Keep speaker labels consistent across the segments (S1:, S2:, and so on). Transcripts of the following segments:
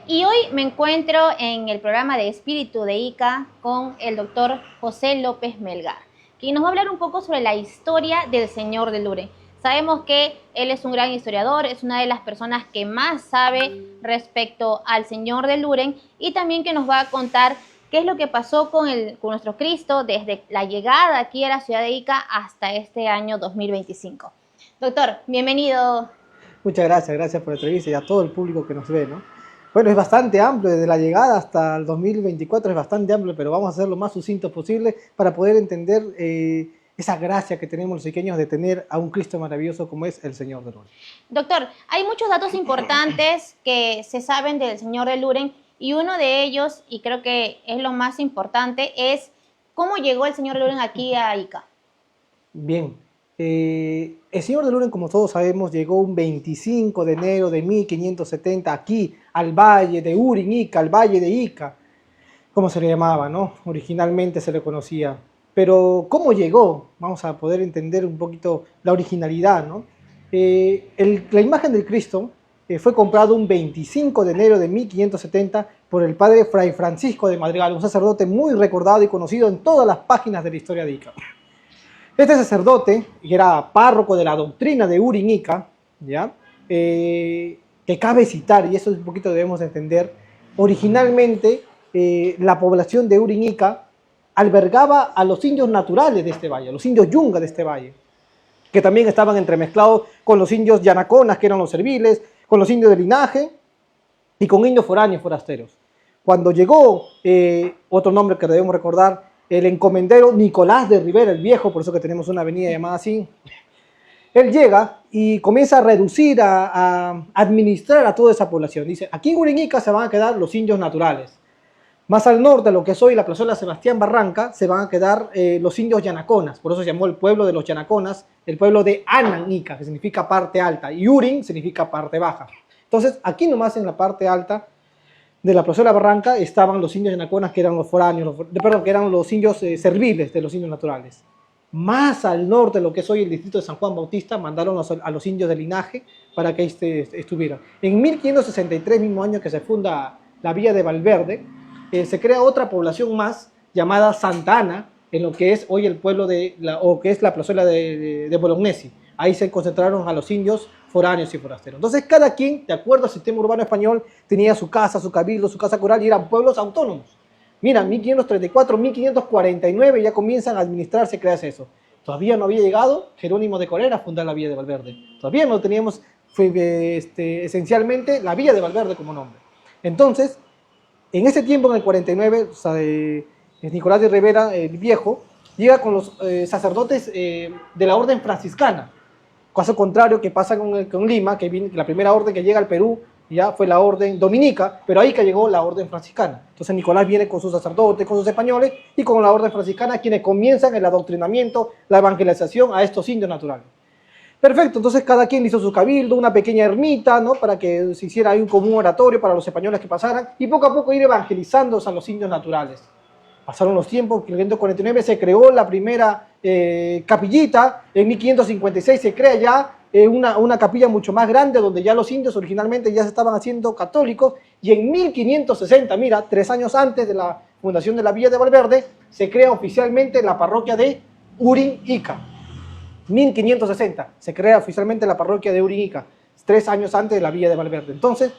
S1: Y hoy me encuentro en el programa de Espíritu de Ica con el doctor José López Melgar, quien nos va a hablar un poco sobre la historia del Señor de Luren. Sabemos que él es un gran historiador, es una de las personas que más sabe respecto al Señor de Luren y también que nos va a contar qué es lo que pasó con nuestro Cristo desde la llegada aquí a la ciudad de Ica hasta este año 2025. Doctor, bienvenido.
S2: Muchas gracias por la entrevista y a todo el público que nos ve, ¿no? Bueno, es bastante amplio, desde la llegada hasta el 2024 es bastante amplio, pero vamos a hacer lo más sucinto posible para poder entender esa gracia que tenemos los iqueños de tener a un Cristo maravilloso como es el Señor de Luren.
S1: Doctor, hay muchos datos importantes que se saben del Señor de Luren y uno de ellos, y creo que es lo más importante, es cómo llegó el Señor de Luren aquí a Ica.
S2: Bien, el Señor de Luren, como todos sabemos, llegó un 25 de enero de 1570 aquí al valle de Urin, Ica, al valle de Ica, como se le llamaba, ¿no? Originalmente se le conocía. Pero ¿cómo llegó? Vamos a poder entender un poquito la originalidad, ¿no? La imagen del Cristo fue comprado un 25 de enero de 1570 por el padre Fray Francisco de Madrigal, un sacerdote muy recordado y conocido en todas las páginas de la historia de Ica. Este sacerdote, que era párroco de la doctrina de Urin Ica, ¿ya? Que cabe citar, y eso un poquito debemos entender, originalmente la población de Urin Ica albergaba a los indios naturales de este valle, a los indios yunga de este valle, que también estaban entremezclados con los indios yanaconas, que eran los serviles, con los indios de linaje y con indios foráneos, forasteros. Cuando llegó, otro nombre que debemos recordar, el encomendero Nicolás de Rivera el Viejo, por eso que tenemos una avenida llamada así, él llega y comienza a reducir, a administrar a toda esa población. Dice, aquí en Urin Ica se van a quedar los indios naturales. Más al norte, lo que es hoy la plazuela Sebastián Barranca, se van a quedar los indios yanaconas. Por eso se llamó el pueblo de los yanaconas, el pueblo de Anan Ica, que significa parte alta, y Urin significa parte baja. Entonces, aquí nomás en la parte alta de la plazuela Barranca estaban los indios yanaconas, que eran los foráneos, que eran los indios serviles de los indios naturales. Más al norte, lo que es hoy el distrito de San Juan Bautista, mandaron a los indios de linaje para que estuvieran. En 1563, mismo año que se funda la villa de Valverde, se crea otra población más llamada Santa Ana, en lo que es hoy el pueblo o que es la plazuela de Bolognesi. Ahí se concentraron a los indios foráneos y forasteros. Entonces cada quien, de acuerdo al sistema urbano español, tenía su casa, su cabildo, su casa cural y eran pueblos autónomos. Mira, 1534, 1549 ya comienzan a administrarse, crearse eso. Todavía no había llegado Jerónimo de Corera a fundar la villa de Valverde. Todavía no teníamos esencialmente la villa de Valverde como nombre. Entonces, en ese tiempo, en el 49, o sea, Nicolás de Rivera el Viejo llega con los sacerdotes de la orden franciscana. Caso contrario que pasa con Lima, que la primera orden que llega al Perú ya fue la orden dominica, pero ahí que llegó la orden franciscana. Entonces Nicolás viene con sus sacerdotes, con sus españoles y con la orden franciscana, quienes comienzan el adoctrinamiento, la evangelización a estos indios naturales. Perfecto, entonces cada quien hizo su cabildo, una pequeña ermita, ¿no? Para que se hiciera ahí un común oratorio para los españoles que pasaran y poco a poco ir evangelizando a los indios naturales. Pasaron los tiempos, en 1549 se creó la primera capillita, en 1556 se crea ya una capilla mucho más grande donde ya los indios originalmente ya se estaban haciendo católicos y en 1560, mira, 3 años antes de la fundación de la Villa de Valverde, se crea oficialmente la parroquia de Urin Ica. 1560 se crea oficialmente la parroquia de Urin Ica, 3 años antes de la Villa de Valverde. Entonces,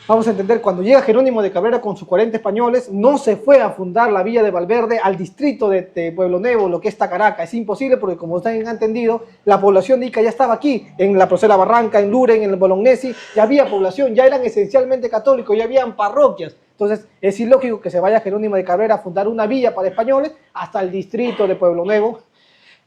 S2: Vamos a entender, cuando llega Jerónimo de Cabrera con sus 40 españoles, no se fue a fundar la villa de Valverde al distrito de Pueblo Nuevo, lo que está Caracas. Es imposible porque, como ustedes han entendido, la población de Ica ya estaba aquí, en la Procela Barranca, en Luren, en el Bolognesi, ya había población, ya eran esencialmente católicos, ya habían parroquias. Entonces, es ilógico que se vaya Jerónimo de Cabrera a fundar una villa para españoles hasta el distrito de Pueblo Nuevo,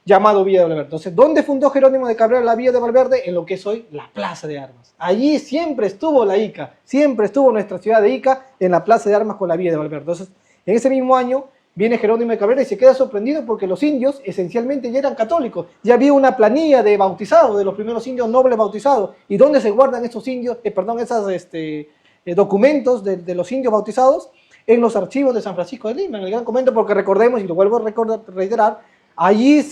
S2: llamado Villa de Valverde. Entonces, ¿dónde fundó Jerónimo de Cabrera la Villa de Valverde? En lo que es hoy la Plaza de Armas. Allí siempre estuvo la Ica, siempre estuvo nuestra ciudad de Ica en la Plaza de Armas con la Villa de Valverde. Entonces, en ese mismo año viene Jerónimo de Cabrera y se queda sorprendido porque los indios esencialmente ya eran católicos. Ya había una planilla de bautizados, de los primeros indios nobles bautizados. ¿Y dónde se guardan esos indios, esos documentos de los indios bautizados? En los archivos de San Francisco de Lima, en el Gran Convento, porque recordemos, y lo vuelvo a reiterar, allí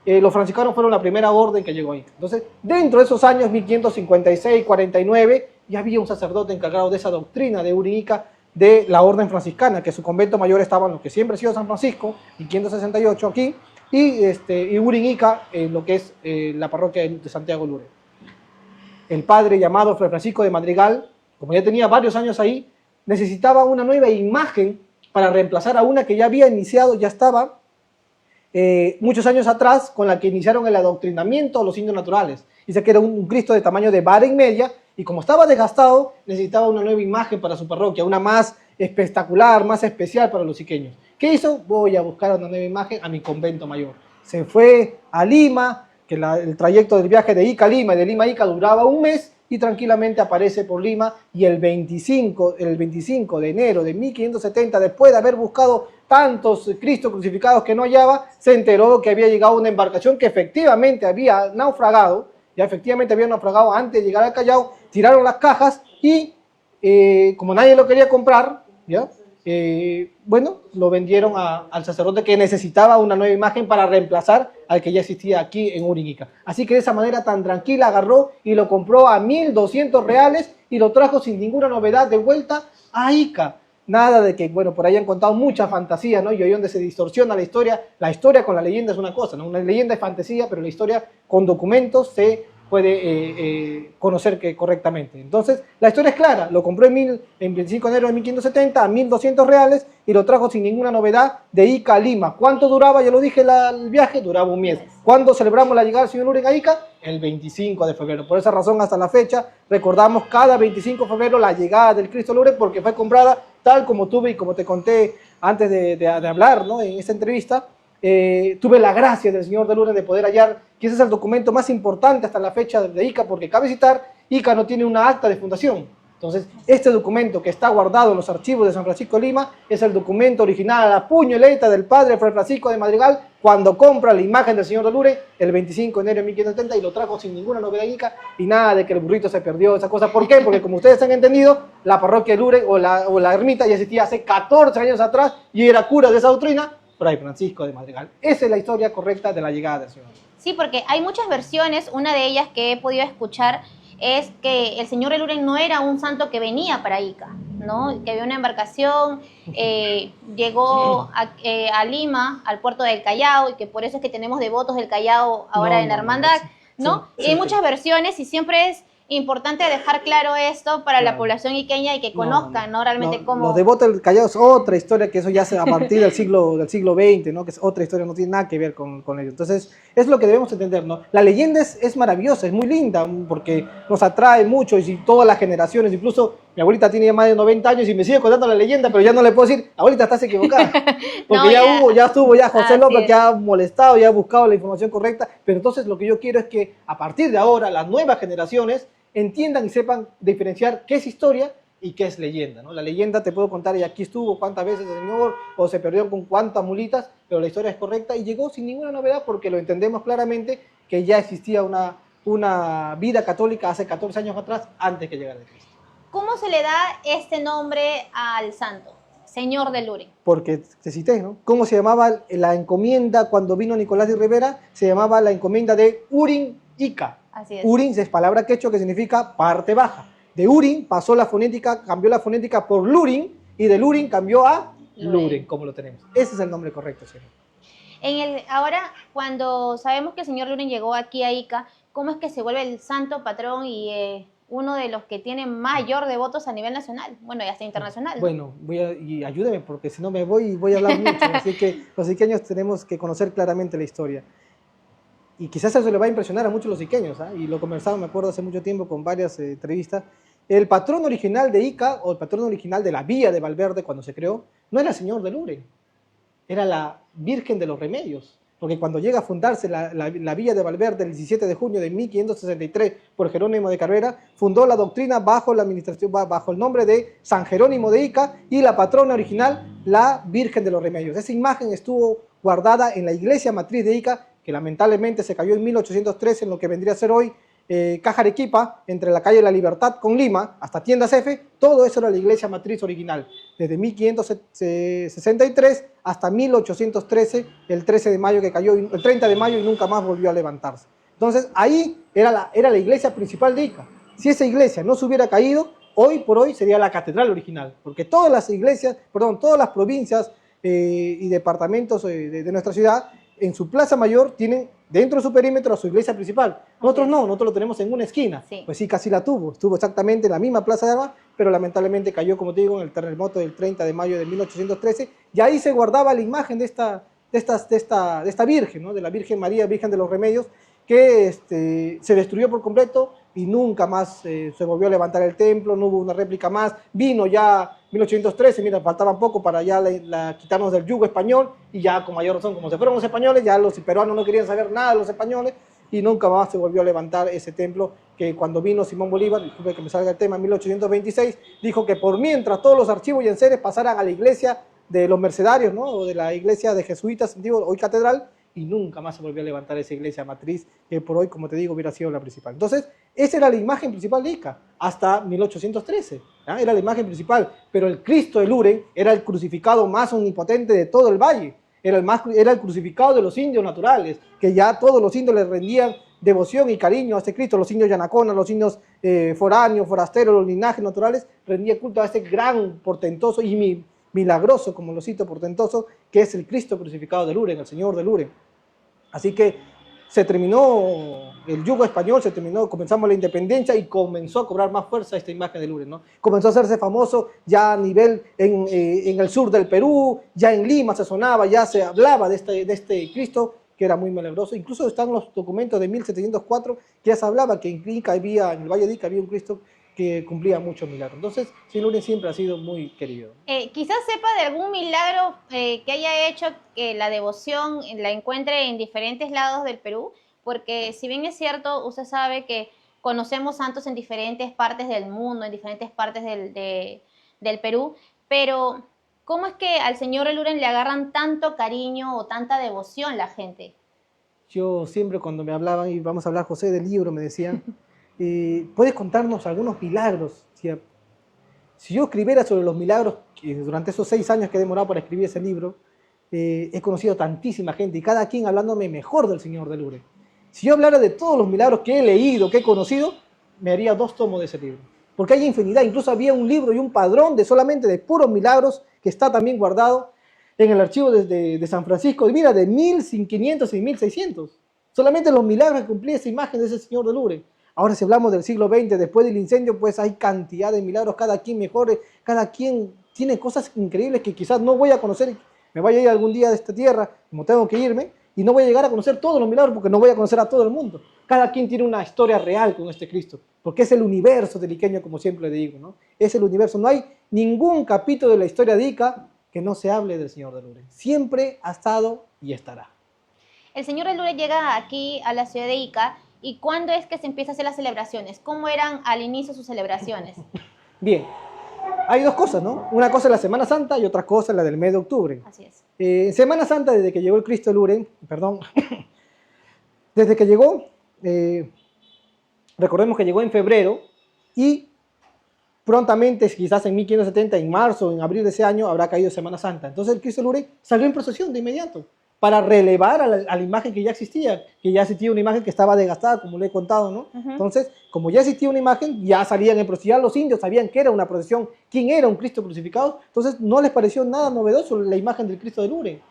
S2: los franciscanos fueron la primera orden que llegó ahí. Entonces, dentro de esos años, 1556, 49, ya había un sacerdote encargado de esa doctrina de Urica, de la orden franciscana, que su convento mayor estaba en lo que siempre ha sido San Francisco, 1568 aquí, y Urica, en lo que es la parroquia de Santiago Lure. El padre llamado Fray Francisco de Madrigal, como ya tenía varios años ahí, necesitaba una nueva imagen para reemplazar a una que ya había iniciado, ya estaba muchos años atrás, con la que iniciaron el adoctrinamiento a los indios naturales. Dice que era un Cristo de tamaño de vara y media, y como estaba desgastado, necesitaba una nueva imagen para su parroquia, una más espectacular, más especial para los iqueños. ¿Qué hizo? Voy a buscar una nueva imagen a mi convento mayor. Se fue a Lima, que el trayecto del viaje de Ica a Lima y de Lima a Ica duraba un mes, y tranquilamente aparece por Lima, y el 25 de enero de 1570, después de haber buscado tantos Cristos crucificados que no hallaba, se enteró que había llegado una embarcación que efectivamente había naufragado, antes de llegar al Callao. Tiraron las cajas y como nadie lo quería comprar, ¿ya? Lo vendieron al sacerdote que necesitaba una nueva imagen para reemplazar al que ya existía aquí en Urica. Así que de esa manera tan tranquila agarró y lo compró a 1.200 reales y lo trajo sin ninguna novedad de vuelta a Ica. Nada de que, por ahí han contado mucha fantasía, ¿no? Y ahí donde se distorsiona la historia con la leyenda es una cosa, ¿no? Una leyenda es fantasía, pero la historia con documentos se puede conocer correctamente. Entonces, la historia es clara, lo compró en 25 de enero de 1570 a 1.200 reales y lo trajo sin ninguna novedad de Ica a Lima. ¿Cuánto duraba? Ya lo dije, el viaje duraba un mes. ¿Cuándo celebramos la llegada del señor Luren a Ica? El 25 de febrero. Por esa razón, hasta la fecha, recordamos cada 25 de febrero la llegada del Cristo Luren, porque fue comprada tal como tuve y como te conté antes de hablar, ¿no? En esta entrevista. Tuve la gracia del señor de Luren de poder hallar que ese es el documento más importante hasta la fecha de Ica, porque cabe citar, Ica no tiene una acta de fundación. Entonces, este documento que está guardado en los archivos de San Francisco de Lima es el documento original a la puño y letra del padre Fray Francisco de Madrigal cuando compra la imagen del señor de Luren el 25 de enero de 1570 y lo trajo sin ninguna novedad en Ica y nada de que el burrito se perdió, esa cosa. ¿Por qué? Porque como ustedes han entendido, la parroquia de Luren o la ermita ya existía hace 14 años atrás y era cura de esa doctrina Fray Francisco de Madrigal. Esa es la historia correcta de la llegada del señor.
S1: Sí, porque hay muchas versiones. Una de ellas que he podido escuchar es que el señor de Luren no era un santo que venía para Ica, ¿no? Que había una embarcación, llegó a Lima, al puerto del Callao, y que por eso es que tenemos devotos del Callao ahora en la hermandad, ¿no? Sí, hay muchas versiones y siempre es importante dejar claro esto para la población iqueña y que conozcan, ¿no? Realmente cómo...
S2: Los devotos del Callao es otra historia, que eso ya se a partir del siglo XX, ¿no? Que es otra historia, no tiene nada que ver con ello. Entonces, es lo que debemos entender, ¿no? La leyenda es maravillosa, es muy linda, porque nos atrae mucho y todas las generaciones, incluso mi abuelita tiene ya más de 90 años y me sigue contando la leyenda, pero ya no le puedo decir, abuelita, estás equivocada. Porque no, ya estuvo José López, que ha molestado y ha buscado la información correcta, pero entonces lo que yo quiero es que a partir de ahora las nuevas generaciones entiendan y sepan diferenciar qué es historia y qué es leyenda, ¿no? La leyenda te puedo contar, y aquí estuvo cuántas veces el señor, o se perdió con cuántas mulitas, pero la historia es correcta y llegó sin ninguna novedad porque lo entendemos claramente que ya existía una vida católica hace 14 años atrás, antes que llegara Cristo.
S1: ¿Cómo se le da este nombre al santo, señor de Luren?
S2: Porque te cité, ¿no? ¿Cómo se llamaba la encomienda cuando vino Nicolás de Rivera? Se llamaba la encomienda de Urin Ica.
S1: Así es.
S2: Urin es palabra quechua que significa parte baja. De Urin pasó la fonética, cambió la fonética por Lurin, y de Lurin cambió a Luren, como lo tenemos. Ese es el nombre correcto, señor.
S1: Ahora, cuando sabemos que el señor Luren llegó aquí a Ica, ¿cómo es que se vuelve el santo patrón y uno de los que tiene mayor devotos a nivel nacional, bueno, y hasta internacional.
S2: Bueno, y ayúdeme, porque si no me voy a hablar mucho, así que los iqueños tenemos que conocer claramente la historia. Y quizás eso le va a impresionar a muchos los iqueños, ¿ah? Y lo conversaba, me acuerdo, hace mucho tiempo con varias entrevistas. El patrón original de Ica, o el patrón original de la villa de Valverde cuando se creó, no era el señor de Luren, era la Virgen de los Remedios. Porque cuando llega a fundarse la villa de Valverde el 17 de junio de 1563 por Jerónimo de Cabrera, fundó la doctrina bajo la administración, bajo el nombre de San Jerónimo de Ica, y la patrona original, la Virgen de los Remedios. Esa imagen estuvo guardada en la iglesia matriz de Ica, que lamentablemente se cayó en 1813 en lo que vendría a ser hoy Caja Arequipa, entre la calle La Libertad con Lima, hasta Tiendas F. Todo eso era la iglesia matriz original, desde 1563 hasta 1813, el 13 de mayo que cayó, el 30 de mayo, y nunca más volvió a levantarse. Entonces ahí era la iglesia principal de Ica. Si esa iglesia no se hubiera caído, hoy por hoy sería la catedral original, porque todas las iglesias, perdón, todas las provincias y departamentos de nuestra ciudad, en su plaza mayor tienen dentro de su perímetro a su iglesia principal. Nosotros no, nosotros lo tenemos en una esquina.
S1: Sí.
S2: Pues sí, casi la tuvo. Estuvo exactamente en la misma plaza de Armas, pero lamentablemente cayó, como te digo, en el terremoto del 30 de mayo de 1813. Y ahí se guardaba la imagen de esta Virgen, ¿no? De la Virgen María, Virgen de los Remedios, que se destruyó por completo y nunca más se volvió a levantar el templo, no hubo una réplica más. Vino ya 1813, mira, faltaba poco para ya quitarnos del yugo español, y ya con mayor razón, como se fueron los españoles, ya los peruanos no querían saber nada de los españoles, y nunca más se volvió a levantar ese templo, que cuando vino Simón Bolívar, disculpe que me salga el tema, en 1826, dijo que por mientras todos los archivos y enseres pasaran a la iglesia de los mercedarios, ¿no? O de la iglesia de jesuitas, digo, hoy catedral, y nunca más se volvió a levantar esa iglesia matriz, que por hoy, como te digo, hubiera sido la principal. Entonces, esa era la imagen principal de Ica, hasta 1813, ¿ya? Era la imagen principal, pero el Cristo de Luren era el crucificado más omnipotente de todo el valle, era el crucificado de los indios naturales, que ya todos los indios le rendían devoción y cariño a este Cristo, los indios Yanacona, los indios foráneos, forasteros, los linajes naturales, rendían culto a este gran, portentoso y milagroso, como lo cito, portentoso, que es el Cristo crucificado de Luren, el Señor de Luren. Así que se terminó el yugo español, comenzamos la independencia y comenzó a cobrar más fuerza esta imagen de Luren, ¿no? Comenzó a hacerse famoso ya a nivel en el sur del Perú, ya en Lima se sonaba, ya se hablaba de este Cristo, que era muy milagroso. Incluso están los documentos de 1704 que ya se hablaba que en el Valle de Ica había un Cristo que cumplía muchos milagros. Entonces, sí, Luren siempre ha sido muy querido.
S1: Quizás sepa de algún milagro que haya hecho que la devoción la encuentre en diferentes lados del Perú, porque si bien es cierto, usted sabe que conocemos santos en diferentes partes del mundo, en diferentes partes del Perú, pero ¿cómo es que al señor Luren le agarran tanto cariño o tanta devoción la gente?
S2: Yo siempre cuando me hablaban, y vamos a hablar, José, del libro, me decían, ¿puedes contarnos algunos milagros? Si yo escribiera sobre los milagros, durante esos 6 años que he demorado para escribir ese libro, he conocido tantísima gente, y cada quien hablándome mejor del Señor de Luren. Si yo hablara de todos los milagros que he leído, que he conocido, me haría 2 tomos de ese libro. Porque hay infinidad, incluso había un libro y un padrón solamente de puros milagros, que está también guardado en el archivo de San Francisco, mira, de 1500 y 1600. Solamente los milagros que cumplía esa imagen de ese Señor de Luren. Ahora, si hablamos del siglo XX, después del incendio, pues hay cantidad de milagros, cada quien mejor, cada quien tiene cosas increíbles que quizás no voy a conocer, me vaya a ir algún día de esta tierra, como tengo que irme, y no voy a llegar a conocer todos los milagros porque no voy a conocer a todo el mundo. Cada quien tiene una historia real con este Cristo, porque es el universo del iqueño, como siempre le digo, ¿no? Es el universo. No hay ningún capítulo de la historia de Ica que no se hable del Señor de Luren. Siempre ha estado y estará.
S1: El señor de Luren llega aquí a la ciudad de Ica. ¿Y cuándo es que se empieza a hacer las celebraciones? ¿Cómo eran al inicio sus celebraciones?
S2: Bien, hay 2 cosas, ¿no? Una cosa es la Semana Santa y otra cosa es la del mes de octubre.
S1: Así es.
S2: En Semana Santa, desde que llegó el Cristo de Luren, desde que llegó, recordemos que llegó en febrero, y prontamente, quizás en 1570, en marzo, en abril de ese año, habrá caído Semana Santa. Entonces el Cristo de Luren salió en procesión de inmediato, para relevar a la imagen que ya existía una imagen que estaba desgastada, como le he contado, ¿no? Entonces, como ya existía una imagen, ya salían en procesión, los indios sabían que era una procesión, quién era un Cristo crucificado, entonces no les pareció nada novedoso la imagen del Cristo de Luren.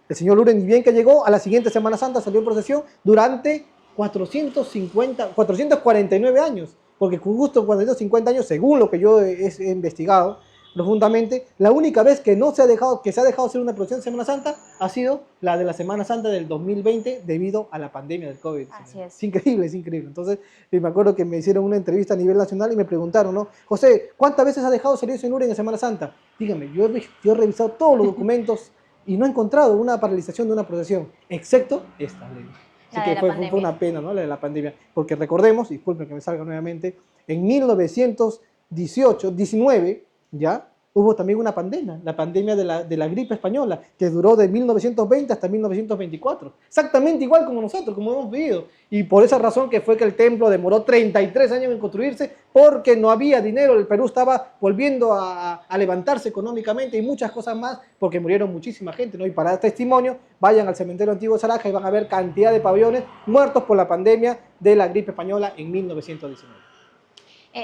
S2: El señor Luren, ni bien que llegó, a la siguiente Semana Santa salió en procesión durante 449 años, porque justo cuando tengo 50 años, según lo que yo he investigado profundamente, la única vez que no se ha dejado, que se ha dejado hacer una procesión de Semana Santa ha sido la de la Semana Santa del 2020 debido a la pandemia del COVID.
S1: Así es.
S2: Es increíble, es increíble. Entonces, me acuerdo que me hicieron una entrevista a nivel nacional y me preguntaron, ¿no? José, ¿cuántas veces ha dejado salir su Luren en Semana Santa? Dígame, yo he revisado todos los documentos y no he encontrado una paralización de una procesión, excepto esta ley. Así que fue una pena, ¿no? La de la pandemia. Porque recordemos, disculpen que me salga nuevamente, en 1919, ¿ya? Hubo también una pandemia, la pandemia de la gripe española, que duró de 1920 hasta 1924. Exactamente igual como nosotros, como hemos vivido. Y por esa razón que fue que el templo demoró 33 años en construirse, porque no había dinero. El Perú estaba volviendo a levantarse económicamente y muchas cosas más, porque murieron muchísima gente, ¿no? Y para dar testimonio, vayan al cementerio antiguo de Saraja y van a ver cantidad de pabellones muertos por la pandemia de la gripe española en 1919.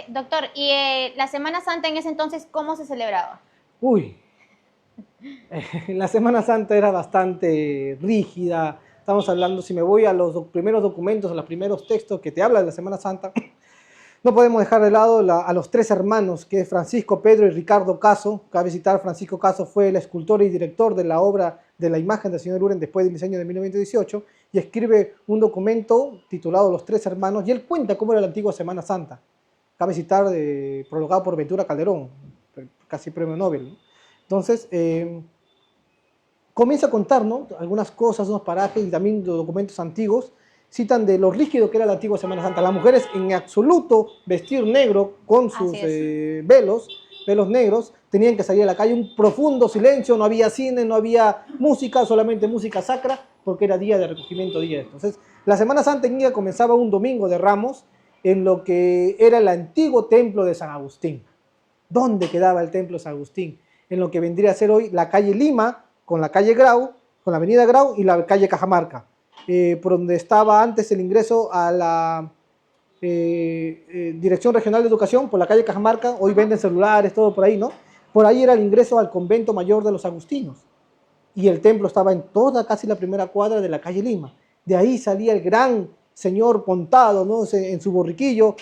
S1: Doctor, ¿y la Semana Santa en ese entonces cómo se celebraba?
S2: Uy, la Semana Santa era bastante rígida. Estamos hablando, si me voy a los primeros documentos, a los primeros textos que te hablan de la Semana Santa, no podemos dejar de lado a los tres hermanos, que es Francisco, Pedro y Ricardo Caso. Cabe citar, Francisco Caso fue el escultor y director de la obra de la imagen del señor Luren después del diseño de 1918 y escribe un documento titulado Los Tres Hermanos y él cuenta cómo era la antigua Semana Santa. Cabe citar, prologado por Ventura Calderón, casi premio Nobel, ¿no? Entonces, comienza a contar, ¿no? Algunas cosas, unos parajes y también los documentos antiguos, citan de lo rígido que era la antigua Semana Santa. Las mujeres en absoluto vestir negro con sus velos negros, tenían que salir a la calle, un profundo silencio, no había cine, no había música, solamente música sacra, porque era día de recogimiento, día de esto. Entonces, la Semana Santa en Ica comenzaba un domingo de Ramos, en lo que era el antiguo templo de San Agustín. ¿Dónde quedaba el templo de San Agustín? En lo que vendría a ser hoy la calle Lima, con la calle Grau, con la avenida Grau y la calle Cajamarca, por donde estaba antes el ingreso a la Dirección Regional de Educación, por la calle Cajamarca, hoy venden celulares, todo por ahí, ¿no? Por ahí era el ingreso al convento mayor de los agustinos. Y el templo estaba en toda, casi la primera cuadra de la calle Lima. De ahí salía el gran señor montado, ¿no? En su borriquillo,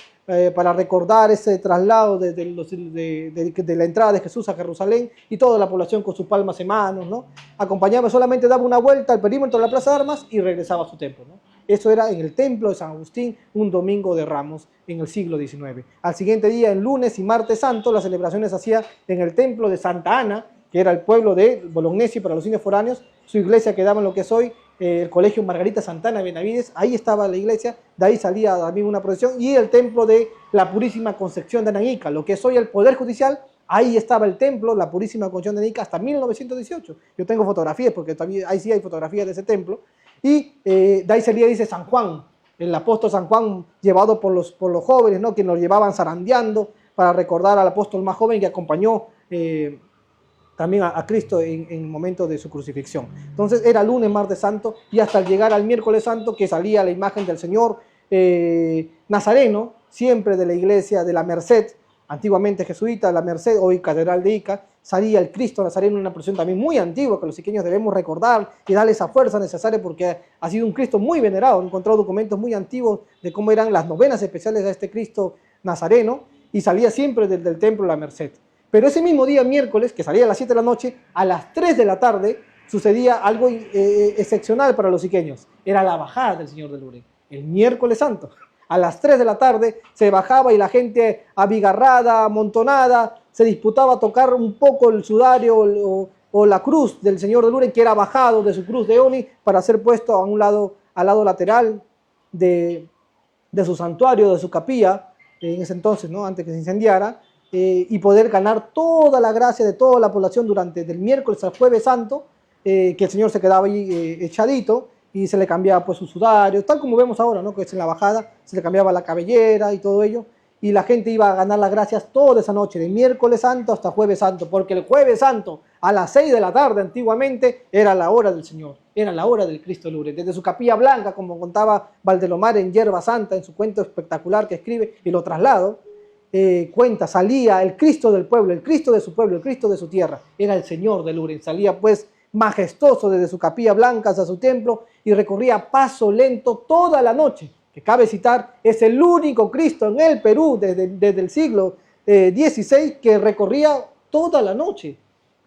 S2: para recordar ese traslado de la entrada de Jesús a Jerusalén, y toda la población con sus palmas en manos, ¿no? Acompañaba, solamente daba una vuelta al perímetro de la Plaza de Armas y regresaba a su templo, ¿no? Eso era en el templo de San Agustín, un domingo de Ramos en el siglo XIX. Al siguiente día, el lunes y martes santo, las celebraciones se hacían en el templo de Santa Ana, que era el pueblo de Bolognesi para los indios foráneos. Su iglesia quedaba en lo que es hoy el Colegio Margarita Santana de Benavides. Ahí estaba la iglesia, de ahí salía también una procesión, y el templo de la Purísima Concepción de Ananíca, lo que es hoy el Poder Judicial. Ahí estaba el templo, la Purísima Concepción de Ananíca, hasta 1918. Yo tengo fotografías, porque también ahí sí hay fotografías de ese templo. Y de ahí salía, dice, San Juan, el apóstol San Juan, llevado por los jóvenes, ¿no? Que nos llevaban zarandeando para recordar al apóstol más joven que acompañó también a Cristo en el momento de su crucifixión. Entonces era lunes, martes santo, y hasta llegar al miércoles santo, que salía la imagen del Señor Nazareno, siempre de la iglesia de la Merced, antiguamente jesuita, la Merced, hoy Catedral de Ica. Salía el Cristo Nazareno, una procesión también muy antigua que los iqueños debemos recordar y darle esa fuerza necesaria, porque ha sido un Cristo muy venerado. He encontrado documentos muy antiguos de cómo eran las novenas especiales a este Cristo Nazareno, y salía siempre desde el templo de la Merced. Pero ese mismo día, miércoles, que salía a las 7 de la noche, a las 3 de la tarde, sucedía algo excepcional para los iqueños. Era la bajada del Señor de Luren, el miércoles santo. A las 3 de la tarde se bajaba y la gente abigarrada, amontonada, se disputaba a tocar un poco el sudario o la cruz del Señor de Luren, que era bajado de su cruz de Oni para ser puesto al lado lateral de su santuario, de su capilla, en ese entonces, ¿no? Antes que se incendiara, y poder ganar toda la gracia de toda la población durante del miércoles al jueves santo, que el Señor se quedaba ahí echadito, y se le cambiaba pues su sudario, tal como vemos ahora, ¿no? Que es en la bajada, se le cambiaba la cabellera y todo ello, y la gente iba a ganar las gracias toda esa noche, de miércoles santo hasta jueves santo, porque el jueves santo a las 6 de la tarde antiguamente era la hora del Señor, era la hora del Cristo Luren. Desde su capilla blanca, como contaba Valdelomar en Hierba Santa, en su cuento espectacular que escribe, y lo traslado, cuenta, salía el Cristo del pueblo, el Cristo de su pueblo, el Cristo de su tierra, era el Señor de Luren. Salía pues majestuoso desde su capilla blanca hasta su templo y recorría a paso lento toda la noche, que cabe citar, es el único Cristo en el Perú desde el siglo XVI que recorría toda la noche.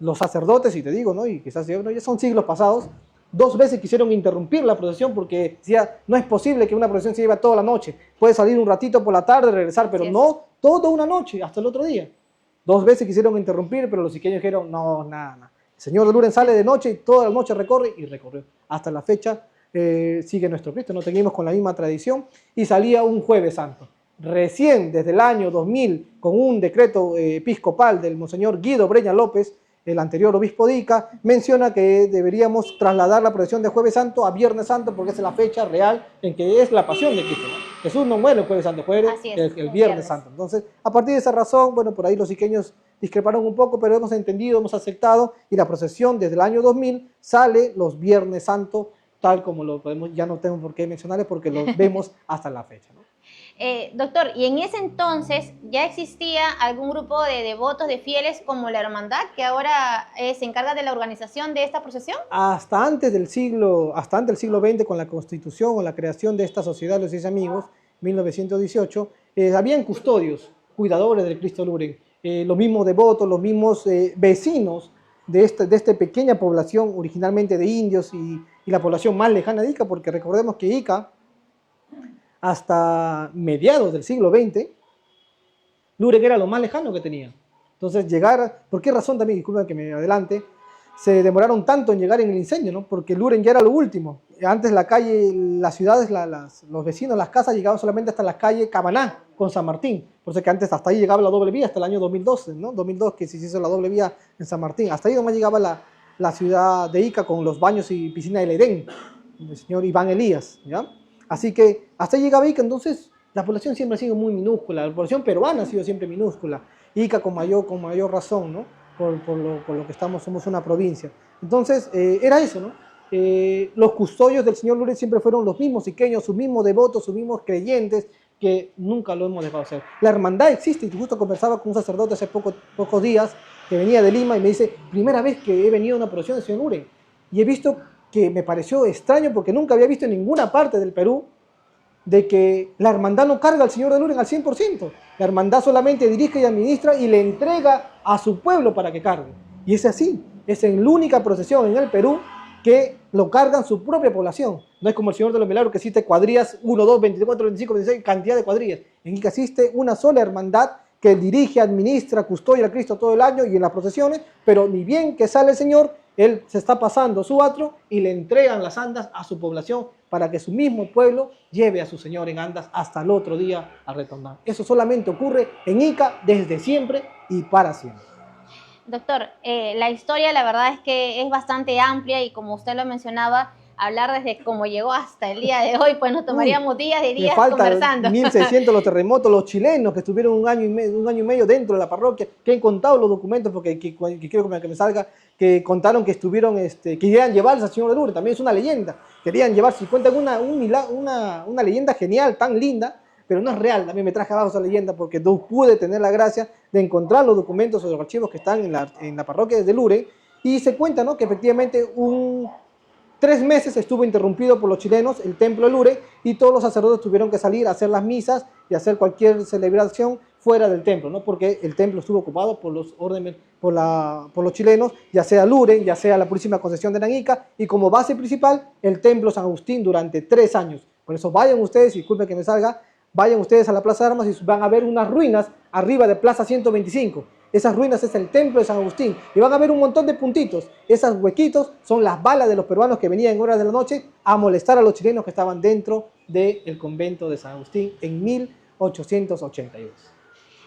S2: Los sacerdotes, y te digo, ¿no? Y quizás ya son siglos pasados, 2 veces quisieron interrumpir la procesión porque decía, no es posible que una procesión se lleve toda la noche, puede salir un ratito por la tarde, regresar, pero no toda una noche, hasta el otro día. 2 veces quisieron interrumpir, pero los iqueños dijeron, no, nada. El Señor de Luren sale de noche y toda la noche recorre y recorrió. Hasta la fecha sigue nuestro Cristo, no seguimos con la misma tradición y salía un Jueves Santo. Recién desde el año 2000, con un decreto episcopal del Monseñor Guido Breña López, el anterior obispo de Ica, menciona que deberíamos trasladar la procesión de Jueves Santo a Viernes Santo porque es la fecha real en que es la pasión de Cristo, ¿no? Jesús no muere el Jueves Santo, muere el Viernes Santo. Entonces, a partir de esa razón, bueno, por ahí los iqueños discreparon un poco, pero hemos entendido, hemos aceptado, y la procesión desde el año 2000 sale los Viernes Santo, tal como lo podemos, ya no tengo por qué mencionarles porque lo vemos hasta la fecha, ¿no?
S1: Doctor, ¿y en ese entonces ya existía algún grupo de devotos, de fieles como la Hermandad, que ahora se encarga de la organización de esta procesión?
S2: Hasta antes del siglo XX, con la constitución o la creación de esta sociedad de los 6 amigos, 1918, habían custodios, cuidadores del Cristo Luren, los mismos devotos, los mismos vecinos de esta pequeña población, originalmente de indios y la población más lejana de Ica, porque recordemos que Ica, hasta mediados del siglo XX, Luren era lo más lejano que tenía. Entonces llegar, ¿por qué razón también? Disculpen que me adelante, se demoraron tanto en llegar en el incendio, ¿no? Porque Luren ya era lo último. Antes la calle, las ciudades, los vecinos, las casas llegaban solamente hasta la calle Cabaná con San Martín. Por eso que antes hasta ahí llegaba la doble vía, hasta el año 2012, ¿no? 2002 que se hizo la doble vía en San Martín. Hasta ahí nomás llegaba la ciudad de Ica con los baños y piscina del Edén, del señor Iván Elías, ¿ya? Así que hasta ahí llegaba Ica, entonces la población siempre ha sido muy minúscula, la población peruana ha sido siempre minúscula, Ica con mayor razón, ¿no? Por lo que somos una provincia. Entonces, era eso, ¿no? Los custodios del señor Luren siempre fueron los mismos iqueños, sus mismos devotos, sus mismos creyentes, que nunca lo hemos dejado hacer. La hermandad existe, y justo conversaba con un sacerdote hace pocos días, que venía de Lima, y me dice, primera vez que he venido a una procesión del señor Luren, y he visto que me pareció extraño, porque nunca había visto en ninguna parte del Perú, de que la hermandad no carga al señor de Luren al 100%. La hermandad solamente dirige y administra y le entrega a su pueblo para que cargue. Y es así, es en la única procesión en el Perú que lo cargan su propia población. No es como el Señor de los Milagros que existe cuadrillas 1, 2, 24, 25, 26, cantidad de cuadrillas. En Ica existe una sola hermandad que dirige, administra, custodia a Cristo todo el año y en las procesiones, pero ni bien que sale el Señor, Él se está pasando su atro y le entregan las andas a su población para que su mismo pueblo lleve a su Señor en andas hasta el otro día a retornar. Eso solamente ocurre en Ica desde siempre y para siempre.
S1: Doctor, la historia la verdad es que es bastante amplia y como usted lo mencionaba, hablar desde cómo llegó hasta el día de hoy, pues nos tomaríamos días y días conversando.
S2: 1600 los terremotos, los chilenos que estuvieron un año y medio dentro de la parroquia, que han contado los documentos, porque quiero que me salga, que contaron que estuvieron, que querían llevarse al señor de Lourdes, también es una leyenda, querían llevarse, y cuentan una leyenda genial, tan linda, pero no es real. También me traje abajo esa leyenda porque no pude tener la gracia de encontrar los documentos o los archivos que están en la parroquia de Lourdes, y se cuenta, ¿no?, que efectivamente 3 meses estuvo interrumpido por los chilenos el templo de Lourdes y todos los sacerdotes tuvieron que salir a hacer las misas y hacer cualquier celebración fuera del templo, ¿no? Porque el templo estuvo ocupado por los chilenos, ya sea Lourdes, ya sea la Purísima Concepción de Nanica, y como base principal el templo San Agustín durante 3 años. Por eso vayan ustedes, disculpen que me salga, vayan ustedes a la Plaza de Armas y van a ver unas ruinas arriba de Plaza 125. Esas ruinas es el templo de San Agustín y van a ver un montón de puntitos. Esos huequitos son las balas de los peruanos que venían en horas de la noche a molestar a los chilenos que estaban dentro del convento de San Agustín en 1882.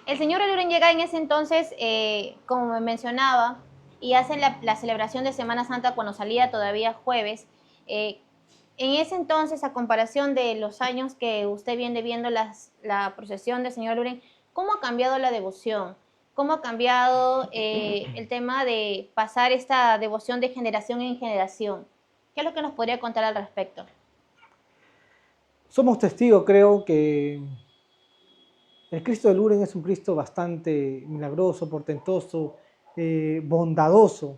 S1: El señor Luren llega en ese entonces, como me mencionaba, y hace la celebración de Semana Santa cuando salía todavía jueves. En ese entonces, a comparación de los años que usted viene viendo la procesión del señor Luren, ¿cómo ha cambiado la devoción? ¿Cómo ha cambiado el tema de pasar esta devoción de generación en generación? ¿Qué es lo que nos podría contar al respecto?
S2: Somos testigos, creo, que el Cristo de Lourdes es un Cristo bastante milagroso, portentoso, bondadoso,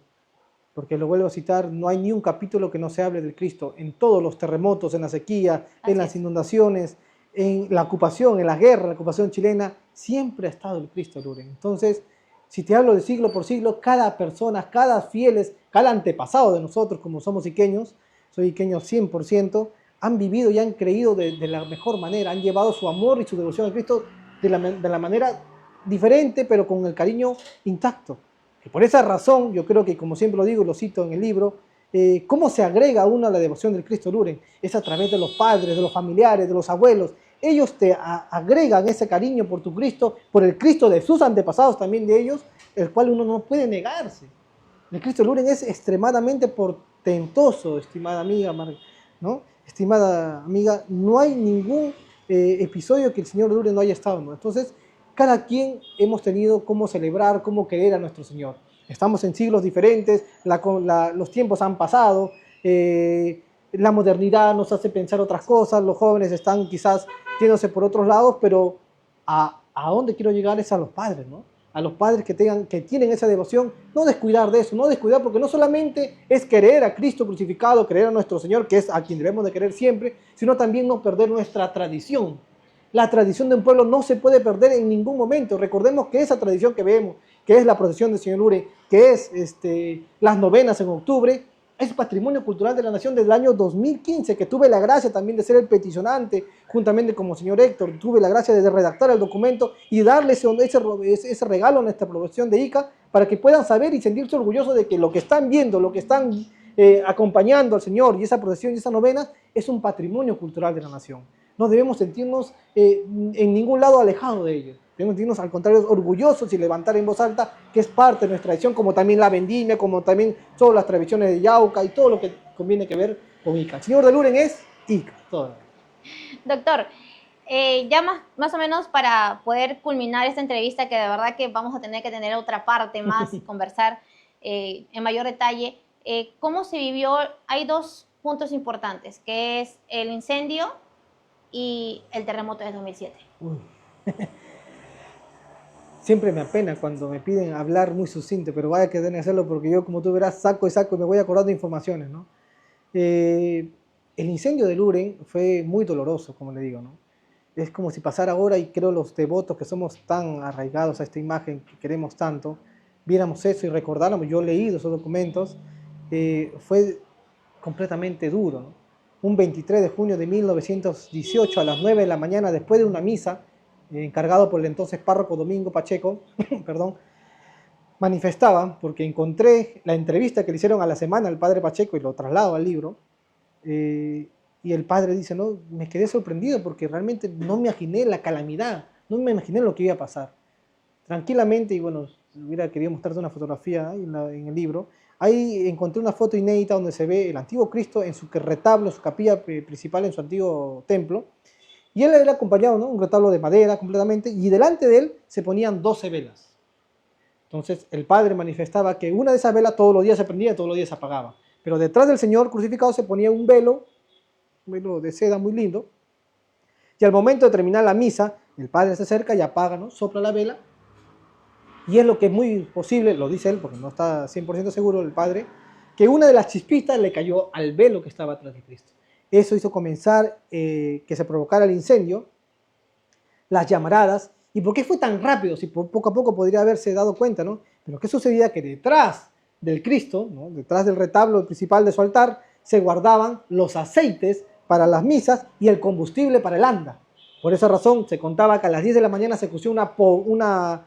S2: porque lo vuelvo a citar, no hay ni un capítulo que no se hable del Cristo. En todos los terremotos, en la sequía, en las inundaciones, en la ocupación, en la guerra, la ocupación chilena, siempre ha estado el Cristo Luren. Entonces, si te hablo de siglo por siglo, cada persona, cada fieles, cada antepasado de nosotros, como somos iqueños, soy iqueño 100%, han vivido y han creído de la mejor manera, han llevado su amor y su devoción a Cristo de la manera diferente, pero con el cariño intacto. Y por esa razón, yo creo que, como siempre lo digo y lo cito en el libro, ¿cómo se agrega uno a la devoción del Cristo Luren? Es a través de los padres, de los familiares, de los abuelos. Ellos te agregan ese cariño por tu Cristo, por el Cristo de sus antepasados también de ellos, el cual uno no puede negarse. El Cristo Luren es extremadamente portentoso, estimada amiga, ¿no? Estimada amiga, no hay ningún episodio que el Señor Luren no haya estado, ¿no? Entonces, cada quien hemos tenido cómo celebrar, cómo querer a nuestro Señor. Estamos en siglos diferentes, los tiempos han pasado, la modernidad nos hace pensar otras cosas, los jóvenes están quizás yéndose por otros lados, pero a dónde quiero llegar es a los padres, ¿no? A los padres que tienen esa devoción, no descuidar de eso, no descuidar, porque no solamente es querer a Cristo crucificado, querer a nuestro Señor, que es a quien debemos de querer siempre, sino también no perder nuestra tradición. La tradición de un pueblo no se puede perder en ningún momento. Recordemos que esa tradición que vemos, que es la procesión del Señor Luren, que es las novenas en octubre, es patrimonio cultural de la nación desde el año 2015, que tuve la gracia también de ser el peticionante, juntamente como señor Héctor, tuve la gracia de redactar el documento y darle ese regalo a nuestra profesión de ICA para que puedan saber y sentirse orgullosos de que lo que están viendo, lo que están acompañando al Señor y esa procesión y esa novena es un patrimonio cultural de la nación. No debemos sentirnos en ningún lado alejados de ellos. Debemos sentirnos al contrario orgullosos y levantar en voz alta que es parte de nuestra tradición, como también la vendimia, como también todas las tradiciones de Yauca y todo lo que conviene que ver con Ica. El Señor de Luren es Ica. Todo.
S1: Doctor, ya más o menos para poder culminar esta entrevista, que de verdad que vamos a tener que tener otra parte más y conversar en mayor detalle, ¿cómo se vivió? Hay dos puntos importantes, que es el incendio y el terremoto de 2007.
S2: Siempre me apena cuando me piden hablar muy sucinto, pero vaya que deben hacerlo porque yo, como tú verás, saco y saco y me voy acordando de informaciones, ¿no? El incendio de Luren fue muy doloroso, como le digo, ¿no? Es como si pasara ahora y creo los devotos que somos tan arraigados a esta imagen que queremos tanto, viéramos eso y recordáramos, yo he leído esos documentos, fue completamente duro, ¿no? Un 23 de junio de 1918 a las 9 de la mañana, después de una misa, encargado por el entonces párroco Domingo Pacheco, perdón, manifestaba, porque encontré la entrevista que le hicieron a la semana al padre Pacheco y lo traslado al libro, y el padre dice, no, me quedé sorprendido porque realmente no me imaginé la calamidad, no me imaginé lo que iba a pasar. Tranquilamente, y bueno, hubiera querido mostrarte una fotografía en el libro, ahí encontré una foto inédita donde se ve el antiguo Cristo en su retablo, su capilla principal, en su antiguo templo, y él era acompañado, ¿no? Un retablo de madera completamente, y delante de él se ponían 12 velas. Entonces el padre manifestaba que una de esas velas todos los días se prendía y todos los días se apagaba. Pero detrás del Señor crucificado se ponía un velo de seda muy lindo, y al momento de terminar la misa, el padre se acerca y apaga, ¿no? Sopla la vela, y es lo que es muy posible, lo dice él, porque no está 100% seguro el padre, que una de las chispitas le cayó al velo que estaba atrás de Cristo. Eso hizo comenzar que se provocara el incendio, las llamaradas. ¿Y por qué fue tan rápido? Si poco a poco podría haberse dado cuenta, ¿no? Pero ¿qué sucedía? Que detrás del Cristo, ¿no? Detrás del retablo principal de su altar, se guardaban los aceites para las misas y el combustible para el anda. Por esa razón se contaba que a las 10 de la mañana se coció una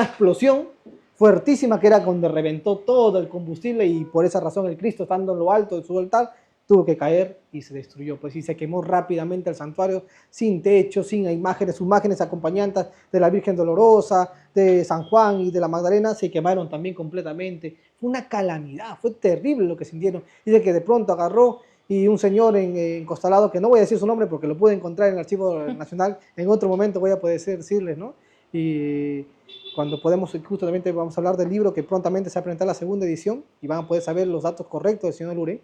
S2: explosión fuertísima que era donde reventó todo el combustible, y por esa razón el Cristo, estando en lo alto de su altar, tuvo que caer y se destruyó, pues, y se quemó rápidamente el santuario sin techo, sin imágenes, sus imágenes acompañantes de la Virgen Dolorosa, de San Juan y de la Magdalena se quemaron también completamente. Fue una calamidad, fue terrible lo que sintieron. Dice que de pronto agarró y un señor en Costalado, que no voy a decir su nombre porque lo pude encontrar en el Archivo Nacional, en otro momento voy a poder decirles, ¿no? Y cuando podemos, justamente vamos a hablar del libro que prontamente se va a presentar la segunda edición y van a poder saber los datos correctos del señor Luren.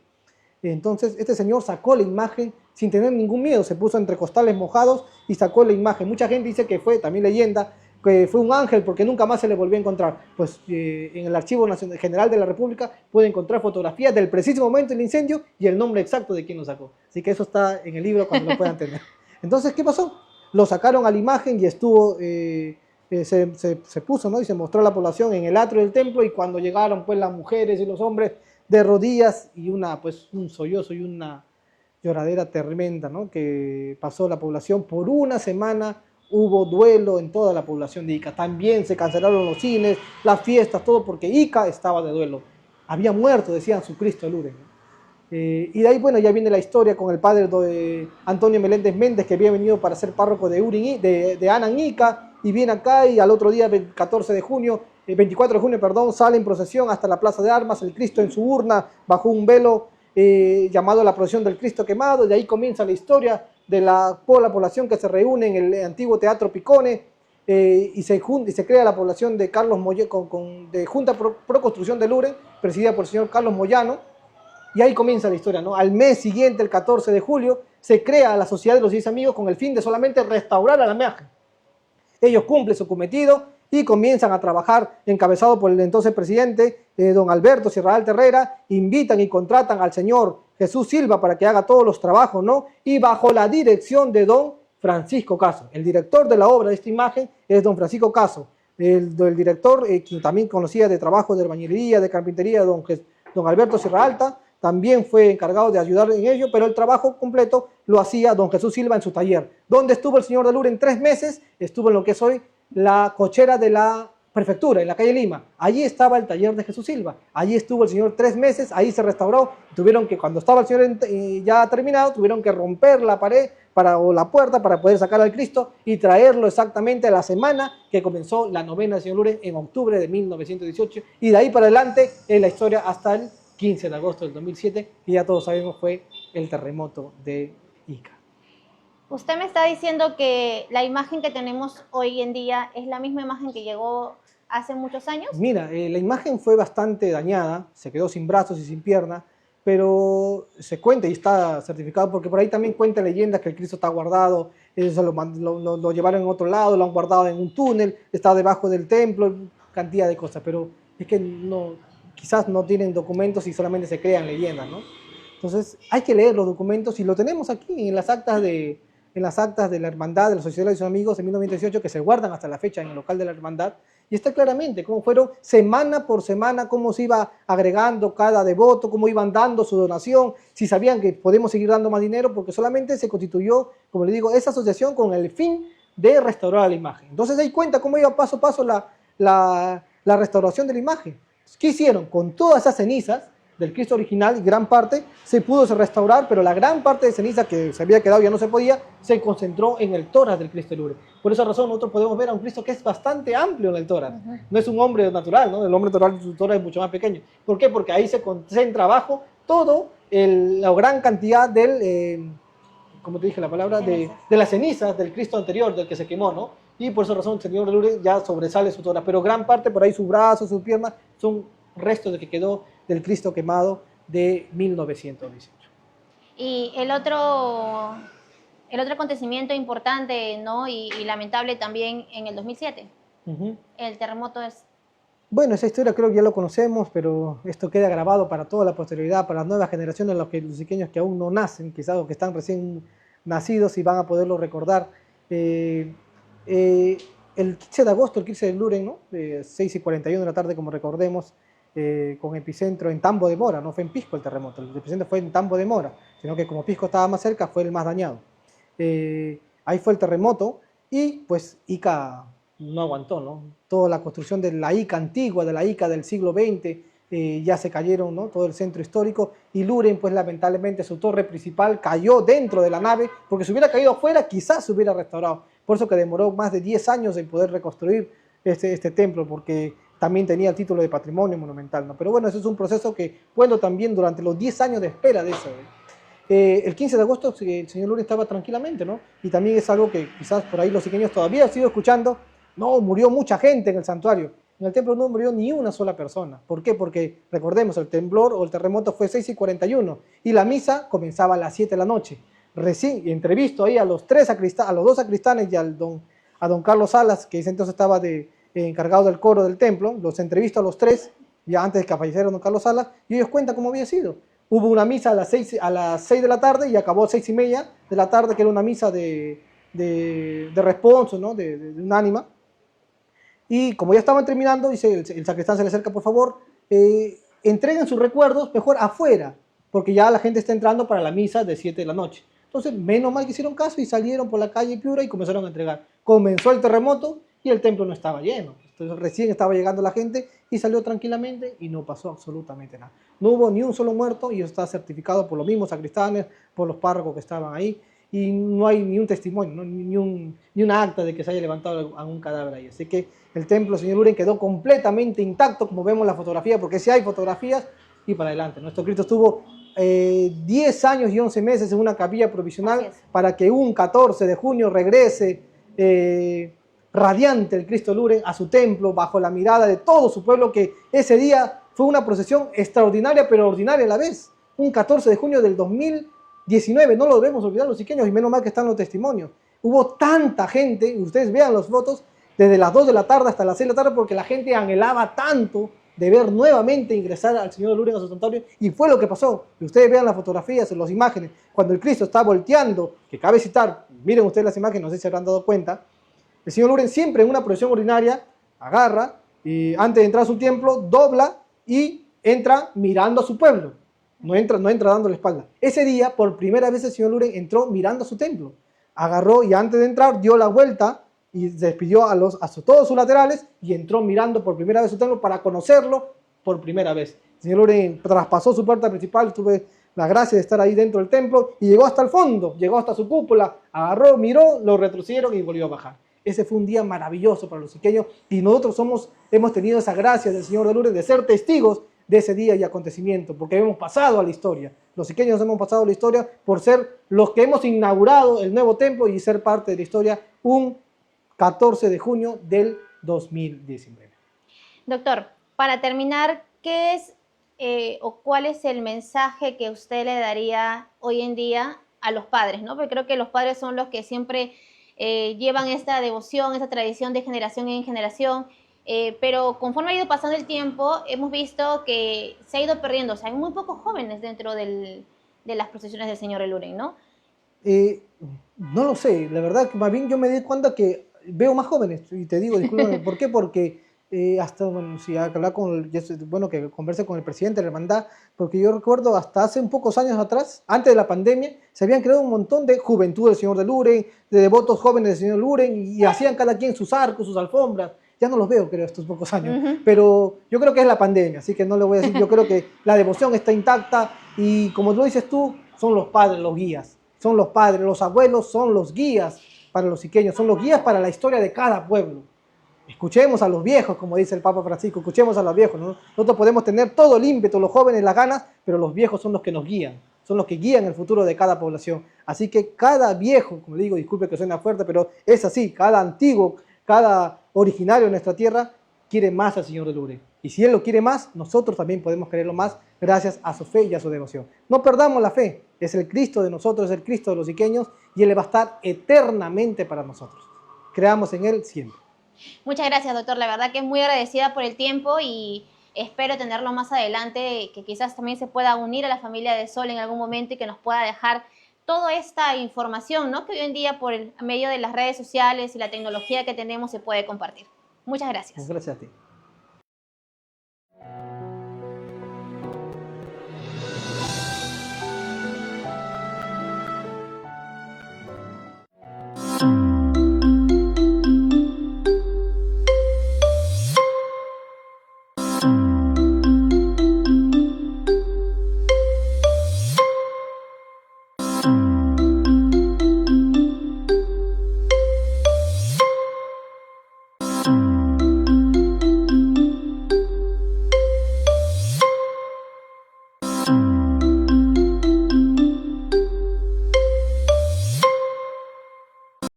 S2: Entonces este señor sacó la imagen sin tener ningún miedo, se puso entre costales mojados y sacó la imagen. Mucha gente dice que fue, también leyenda, que fue un ángel porque nunca más se le volvió a encontrar. Pues en el Archivo Nacional General de la República puede encontrar fotografías del preciso momento del incendio y el nombre exacto de quien lo sacó. Así que eso está en el libro cuando lo puedan tener. Entonces, ¿qué pasó? Lo sacaron a la imagen y estuvo, se puso, ¿no? Y se mostró a la población en el atrio del templo, y cuando llegaron pues las mujeres y los hombres de rodillas y pues un sollozo y una lloradera tremenda, ¿no? Que pasó la población por una semana. Hubo duelo en toda la población de Ica. También se cancelaron los cines, las fiestas, todo porque Ica estaba de duelo. Había muerto, decían, su Cristo de Lourdes, ¿no? Y de ahí, bueno, ya viene la historia con el padre Antonio Meléndez Méndez, que había venido para ser párroco de Anan, Ica, y viene acá, y al otro día, 24 de junio, perdón, sale en procesión hasta la Plaza de Armas, el Cristo en su urna, bajo un velo llamado la procesión del Cristo quemado. Y de ahí comienza la historia de toda la población que se reúne en el antiguo Teatro Picone, y se crea la población de Carlos de Junta Pro Construcción de Lourdes, presidida por el señor Carlos Moyano. Y ahí comienza la historia, ¿no? Al mes siguiente, el 14 de julio, se crea la Sociedad de los 10 Amigos con el fin de solamente restaurar a la imagen. Ellos cumplen su cometido y comienzan a trabajar, encabezado por el entonces presidente, don Alberto Sierra Herrera. Invitan y contratan al señor Jesús Silva para que haga todos los trabajos, ¿no? Y bajo la dirección de don Francisco Caso. El director de la obra de esta imagen es don Francisco Caso. El director, quien también conocía de trabajo de albañilería, de carpintería, don Alberto Sierra Alta, también fue encargado de ayudar en ello, pero el trabajo completo lo hacía don Jesús Silva en su taller. ¿Dónde estuvo el señor de Lourdes en 3 meses? Estuvo en lo que es hoy la cochera de la prefectura, en la calle Lima. Allí estaba el taller de Jesús Silva. Allí estuvo el señor 3 meses, ahí se restauró. Tuvieron que, cuando estaba el señor ya terminado, tuvieron que romper la pared o la puerta para poder sacar al Cristo y traerlo exactamente a la semana que comenzó la novena del señor Lourdes en octubre de 1918. Y de ahí para adelante es la historia hasta el 15 de agosto del 2007, y ya todos sabemos fue el terremoto de Ica.
S1: Usted me está diciendo que la imagen que tenemos hoy en día es la misma imagen que llegó hace muchos años.
S2: Mira, la imagen fue bastante dañada, se quedó sin brazos y sin piernas, pero se cuenta y está certificado, porque por ahí también cuenta leyendas que el Cristo está guardado, eso lo llevaron en otro lado, lo han guardado en un túnel, está debajo del templo, cantidad de cosas, pero es que quizás no tienen documentos y solamente se crean leyendas, ¿no? Entonces hay que leer los documentos, y lo tenemos aquí en las actas de la Hermandad de la Sociedad de los Amigos de 1918, que se guardan hasta la fecha en el local de la Hermandad, y está claramente cómo fueron semana por semana, cómo se iba agregando cada devoto, cómo iban dando su donación, si sabían que podemos seguir dando más dinero, porque solamente se constituyó, como le digo, esa asociación con el fin de restaurar la imagen. Entonces ahí cuenta cómo iba paso a paso la restauración de la imagen. ¿Qué hicieron? Con todas esas cenizas del Cristo original, y gran parte se pudo restaurar, pero la gran parte de ceniza que se había quedado ya no se podía, se concentró en el tórax del Cristo de Lourdes. Por esa razón nosotros podemos ver a un Cristo que es bastante amplio en el tórax. No es un hombre natural, ¿no? El hombre natural, su tórax es mucho más pequeño. ¿Por qué? Porque ahí se concentra abajo todo la gran cantidad como te dije la palabra, de las cenizas del Cristo anterior, del que se quemó, ¿no? Y por esa razón el Señor de Lourdes ya sobresale su tórax, pero gran parte por ahí, sus brazos, sus piernas, son restos de que quedó del Cristo quemado de 1918.
S1: Y el otro acontecimiento importante, ¿no? y lamentable también en el 2007, el terremoto es...
S2: Bueno, esa historia creo que ya lo conocemos, pero esto queda grabado para toda la posterioridad, para las nuevas generaciones, los iqueños que aún no nacen, quizás, o que están recién nacidos, y van a poderlo recordar. El 15 de agosto, el 15 de Lourdes, ¿no? 6:41 de la tarde, como recordemos, con epicentro en Tambo de Mora. No fue en Pisco el terremoto, el epicentro fue en Tambo de Mora, sino que como Pisco estaba más cerca, fue el más dañado. Ahí fue el terremoto, y pues Ica no aguantó, ¿no? Toda la construcción de la Ica antigua, de la Ica del siglo XX, ya se cayeron, ¿no? Todo el centro histórico, y Lourdes, pues lamentablemente su torre principal cayó dentro de la nave, porque si hubiera caído afuera quizás se hubiera restaurado. Por eso que demoró más de 10 años en poder reconstruir este templo, porque también tenía el título de patrimonio monumental, ¿no? Pero bueno, eso es un proceso que, bueno, también durante los 10 años de espera de eso, el 15 de agosto el señor Lourdes estaba tranquilamente, ¿no? Y también es algo que quizás por ahí los iqueños todavía han sido escuchando. No, murió mucha gente en el santuario. En el templo no murió ni una sola persona. ¿Por qué? Porque, recordemos, el temblor o el terremoto fue 6:41, y la misa comenzaba a las 7 de la noche. Recién entrevisto ahí a los dos sacristanes y a don Carlos Salas, que ese entonces estaba encargado del coro del templo. Los entrevisto a los tres, ya antes de que falleciera don Carlos Salas, y ellos cuentan cómo había sido. Hubo una misa a las 6 de la tarde y acabó a 6:30 de la tarde, que era una misa de responso, ¿no? de un ánima. Y como ya estaban terminando, dice el sacristán se le acerca, por favor, entreguen sus recuerdos mejor afuera, porque ya la gente está entrando para la misa de 7 de la noche. Entonces, menos mal que hicieron caso y salieron por la calle Piura y comenzaron a entregar. Comenzó el terremoto y el templo no estaba lleno. Entonces, recién estaba llegando la gente y salió tranquilamente y no pasó absolutamente nada. No hubo ni un solo muerto y eso está certificado por los mismos sacristanes, por los párrocos que estaban ahí. Y no hay ni un testimonio, ¿no? ni una acta de que se haya levantado algún cadáver ahí. Así que el templo, señor Luren, quedó completamente intacto, como vemos en la fotografía, porque si hay fotografías, y para adelante. Nuestro Cristo estuvo 10 años y 11 meses en una capilla provisional para que un 14 de junio regrese radiante el Cristo Luren a su templo, bajo la mirada de todo su pueblo, que ese día fue una procesión extraordinaria, pero ordinaria a la vez. Un 14 de junio del 2019, no lo debemos olvidar los iqueños, y menos mal que están los testimonios. Hubo tanta gente, y ustedes vean las fotos, desde las 2 de la tarde hasta las 6 de la tarde, porque la gente anhelaba tanto de ver nuevamente ingresar al Señor de Lourdes a su santuario, y fue lo que pasó. Y ustedes vean las fotografías, las imágenes, cuando el Cristo está volteando, que cabe citar, miren ustedes las imágenes, no sé si se habrán dado cuenta, el Señor Lourdes siempre en una procesión ordinaria agarra y antes de entrar a su templo, dobla y entra mirando a su pueblo. No entra dando la espalda. Ese día, por primera vez, el Señor Lourdes entró mirando a su templo. Agarró y antes de entrar dio la vuelta y despidió a todos sus laterales y entró mirando por primera vez su templo para conocerlo por primera vez. El Señor Lourdes traspasó su puerta principal, tuve la gracia de estar ahí dentro del templo y llegó hasta el fondo, llegó hasta su cúpula, agarró, miró, lo retrocedieron y volvió a bajar. Ese fue un día maravilloso para los iqueños y nosotros hemos tenido esa gracia del Señor de Lourdes de ser testigos de ese día y acontecimiento, porque hemos pasado a la historia. Los iqueños hemos pasado a la historia por ser los que hemos inaugurado el nuevo templo y ser parte de la historia un 14 de junio del 2019.
S1: Doctor, para terminar, ¿qué es o cuál es el mensaje que usted le daría hoy en día a los padres, ¿no? Porque creo que los padres son los que siempre llevan esta devoción, esta tradición de generación en generación, pero conforme ha ido pasando el tiempo, hemos visto que se ha ido perdiendo. O sea, hay muy pocos jóvenes dentro de las procesiones del Señor de Lourdes, ¿no?
S2: No lo sé, la verdad que más bien yo me di cuenta que veo más jóvenes, y te digo, discúlpame, ¿por qué? Porque hasta, bueno, si hablar bueno, que converse con el presidente de la hermandad, porque yo recuerdo hasta hace un pocos años atrás, antes de la pandemia, se habían creado un montón de juventud del Señor de Lourdes, de devotos jóvenes del Señor de Lourdes, y hacían cada quien sus arcos, sus alfombras. Ya no los veo, creo, estos pocos años, pero yo creo que es la pandemia, así que no le voy a decir, yo creo que la devoción está intacta, y como lo dices tú, son los padres los guías, son los padres, los abuelos son los guías para los iqueños, son los guías para la historia de cada pueblo. Escuchemos a los viejos, como dice el Papa Francisco, escuchemos a los viejos, ¿no? Nosotros podemos tener todo el ímpetu, los jóvenes las ganas, pero los viejos son los que nos guían, son los que guían el futuro de cada población. Así que cada viejo, como le digo, disculpe que suena fuerte, pero es así, cada antiguo, cada originario de nuestra tierra quiere más al Señor de Lourdes. Y si Él lo quiere más, nosotros también podemos quererlo más gracias a su fe y a su devoción. No perdamos la fe, es el Cristo de nosotros, es el Cristo de los iqueños y Él va a estar eternamente para nosotros. Creamos en Él siempre.
S1: Muchas gracias, doctor. La verdad que es muy agradecida por el tiempo y espero tenerlo más adelante, que quizás también se pueda unir a la familia de Sol en algún momento y que nos pueda dejar toda esta información, ¿no? Que hoy en día por el medio de las redes sociales y la tecnología que tenemos se puede compartir. Muchas gracias.
S2: Gracias a ti.
S3: you.